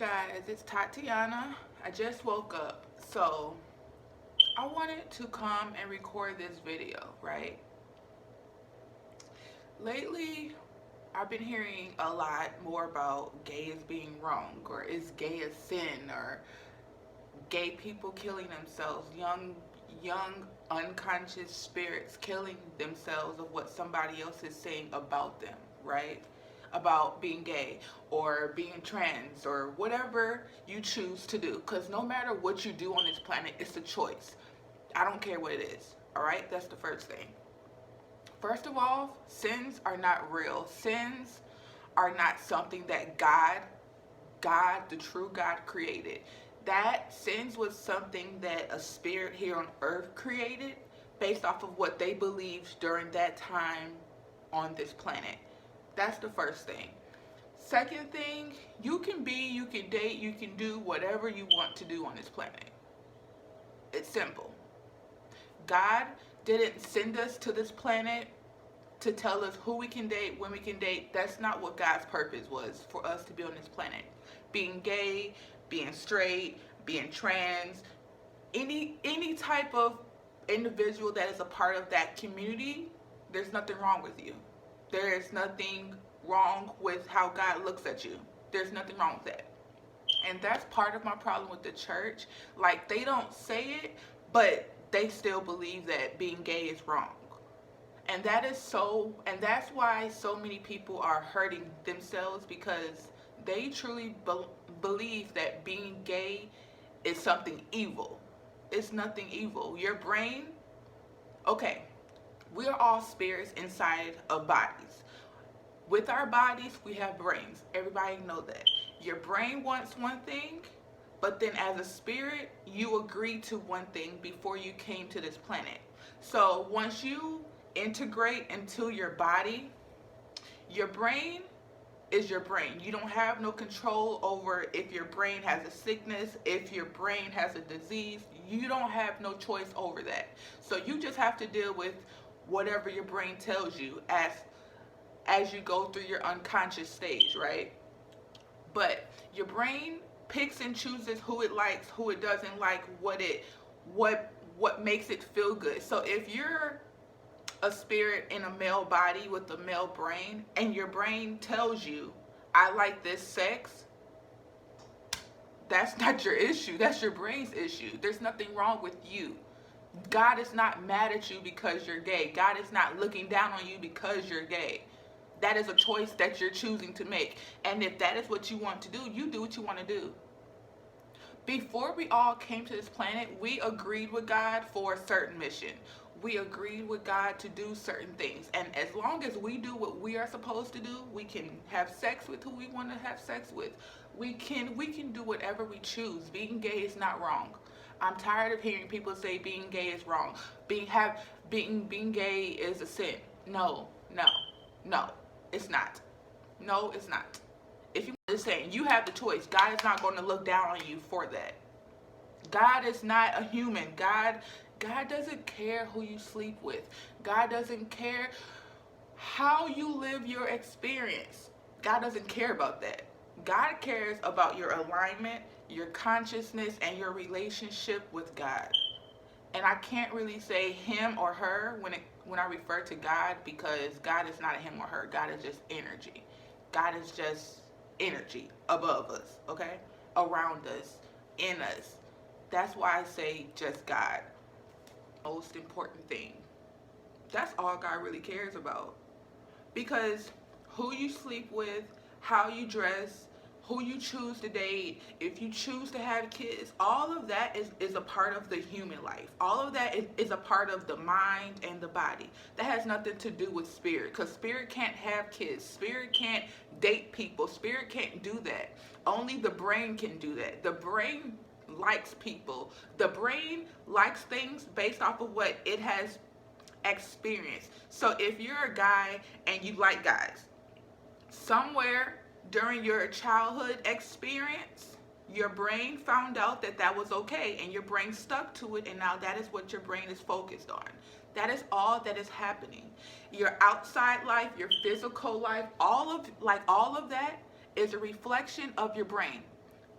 guys, it's Tatiana. I just woke up, so I wanted to come and record this video, right? Lately, I've been hearing a lot more about gay as being wrong, or is gay a sin, or gay people killing themselves, young unconscious spirits killing themselves of what somebody else is saying about them, right? About being gay or being trans or whatever you choose to do, because no matter what you do on this planet, it's a choice. I don't care what it is. All right, that's the first thing. First of all, sins are not real. Sins are not something that God, the true God, created. That sins was something that a spirit here on earth created based off of what they believed during that time on this planet. That's the first thing. Second thing, you can date, you can do whatever you want to do on this planet. It's simple. God didn't send us to this planet to tell us who we can date, when we can date. That's not what God's purpose was for us to be on this planet. Being gay, being straight, being trans, any type of individual that is a part of that community, there's nothing wrong with you. There is nothing wrong with how God looks at you. There's nothing wrong with that. And that's part of my problem with the church. Like, they don't say it, but they still believe that being gay is wrong. And that's why so many people are hurting themselves, because they truly believe that being gay is something evil. It's nothing evil. Your brain, okay, we are all spirits inside of bodies. With our bodies, we have brains. Everybody know that. Your brain wants one thing, but then as a spirit, you agreed to one thing before you came to this planet. So once you integrate into your body, your brain is your brain. You don't have no control over if your brain has a sickness, if your brain has a disease. You don't have no choice over that. So you just have to deal with whatever your brain tells you as you go through your unconscious stage, right? But your brain picks and chooses who it likes, who it doesn't like, what makes it feel good. So if you're a spirit in a male body with a male brain, and your brain tells you, I like this sex, that's not your issue. That's your brain's issue. There's nothing wrong with you. God is not mad at you because you're gay. God is not looking down on you because you're gay. That is a choice that you're choosing to make. And if that is what you want to do, you do what you want to do. Before we all came to this planet, we agreed with God for a certain mission. We agreed with God to do certain things. And as long as we do what we are supposed to do, we can have sex with who we want to have sex with. We can do whatever we choose. Being gay is not wrong. I'm tired of hearing people say being gay is wrong. Being gay is a sin. No, it's not. No, it's not. If you just saying, you have the choice. God is not going to look down on you for that. God is not a human. God doesn't care who you sleep with. God doesn't care how you live your experience. God doesn't care about that. God cares about your alignment, your consciousness, and your relationship with God. And I can't really say him or her when I refer to God, because God is not a him or her. God is just energy. God is just energy above us, okay? Around us, in us. That's why I say just God. Most important thing. That's all God really cares about. Because who you sleep with, how you dress, who you choose to date, if you choose to have kids, all of that is a part of the human life. All of that is a part of the mind and the body. That has nothing to do with spirit, because spirit can't have kids. Spirit can't date people. Spirit can't do that. Only the brain can do that. The brain likes people. The brain likes things based off of what it has experienced. So if you're a guy and you like guys, somewhere during your childhood experience, your brain found out that that was okay, and your brain stuck to it, and now that is what your brain is focused on. That is all that is happening. Your outside life, your physical life, all of that is a reflection of your brain.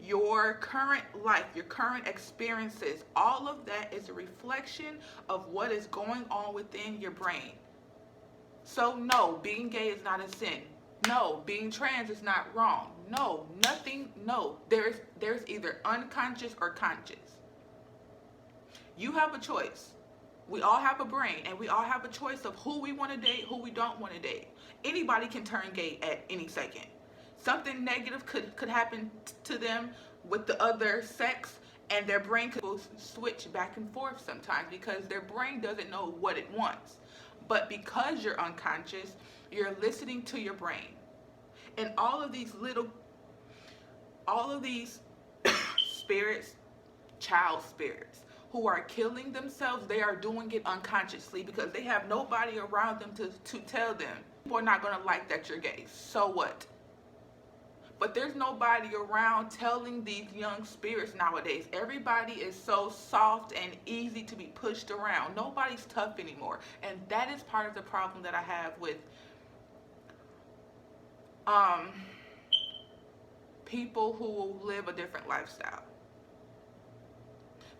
your current life, your current experiences, all of that is a reflection of what is going on within your brain. So no, being gay is not a sin. No, being trans is not wrong. No, nothing, no. There's either unconscious or conscious. You have a choice. We all have a brain, and we all have a choice of who we want to date, who we don't want to date. Anybody can turn gay at any second. Something negative could happen to them with the other sex, and their brain could switch back and forth sometimes because their brain doesn't know what it wants. But because you're unconscious, you're listening to your brain. And all of these spirits, child spirits, who are killing themselves, they are doing it unconsciously because they have nobody around them to tell them. People are not going to like that you're gay. So what? But there's nobody around telling these young spirits nowadays. Everybody is so soft and easy to be pushed around. Nobody's tough anymore. And that is part of the problem that I have with people who live a different lifestyle.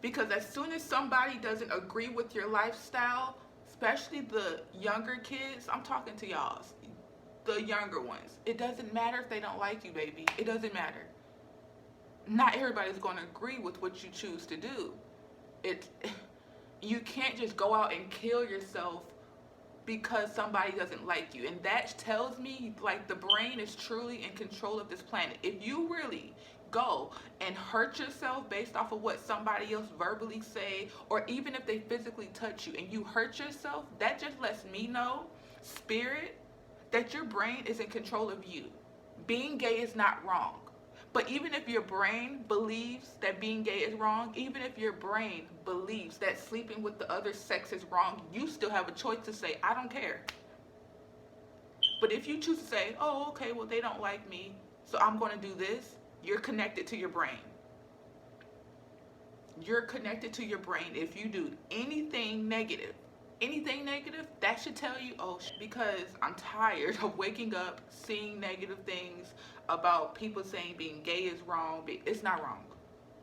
Because as soon as somebody doesn't agree with your lifestyle, especially the younger kids, I'm talking to y'all, the younger ones, it doesn't matter if they don't like you, baby. It doesn't matter. Not everybody's going to agree with what you choose to do. You can't just go out and kill yourself because somebody doesn't like you. And that tells me, like, the brain is truly in control of this planet. If you really go and hurt yourself based off of what somebody else verbally say, or even if they physically touch you and you hurt yourself, that just lets me know, spirit, that your brain is in control of you. Being gay is not wrong. But even if your brain believes that being gay is wrong, even if your brain believes that sleeping with the other sex is wrong, you still have a choice to say, I don't care. But if you choose to say, oh, okay, well, they don't like me, so I'm going to do this, you're connected to your brain. You're connected to your brain. If you do anything negative, that should tell you, oh, because I'm tired of waking up, seeing negative things about people saying being gay is wrong. It's not wrong.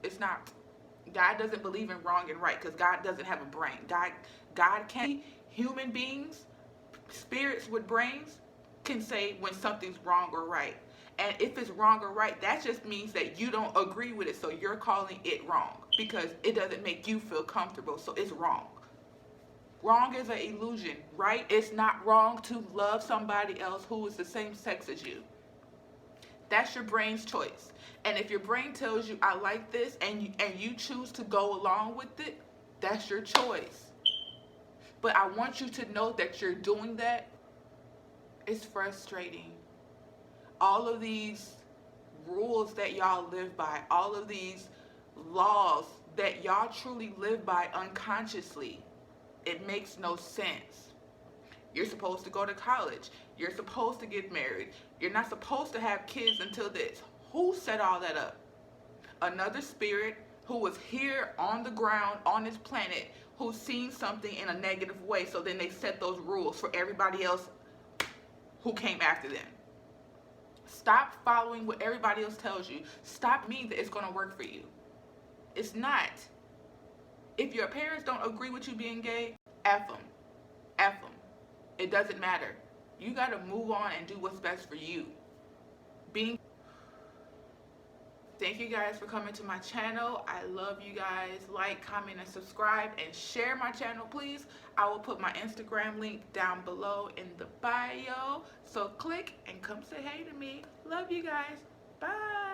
It's not. God doesn't believe in wrong and right because God doesn't have a brain. God can't. Human beings, spirits with brains, can say when something's wrong or right. And if it's wrong or right, that just means that you don't agree with it, so you're calling it wrong because it doesn't make you feel comfortable, so it's wrong. Wrong is an illusion, right? It's not wrong to love somebody else who is the same sex as you. That's your brain's choice. And if your brain tells you, I like this, and you choose to go along with it, that's your choice. But I want you to know that you're doing that. It's frustrating. All of these rules that y'all live by, all of these laws that y'all truly live by unconsciously, it makes no sense. You're supposed to go to college. You're supposed to get married. You're not supposed to have kids until this. Who set all that up? Another spirit who was here on the ground, on this planet, who's seen something in a negative way, so then they set those rules for everybody else who came after them. Stop following what everybody else tells you. Stop meaning that it's going to work for you. It's not. If your parents don't agree with you being gay, F them. F them. It doesn't matter. You got to move on and do what's best for you. Thank you guys for coming to my channel. I love you guys. Like, comment, and subscribe, and share my channel, please. I will put my Instagram link down below in the bio. So click and come say hey to me. Love you guys. Bye.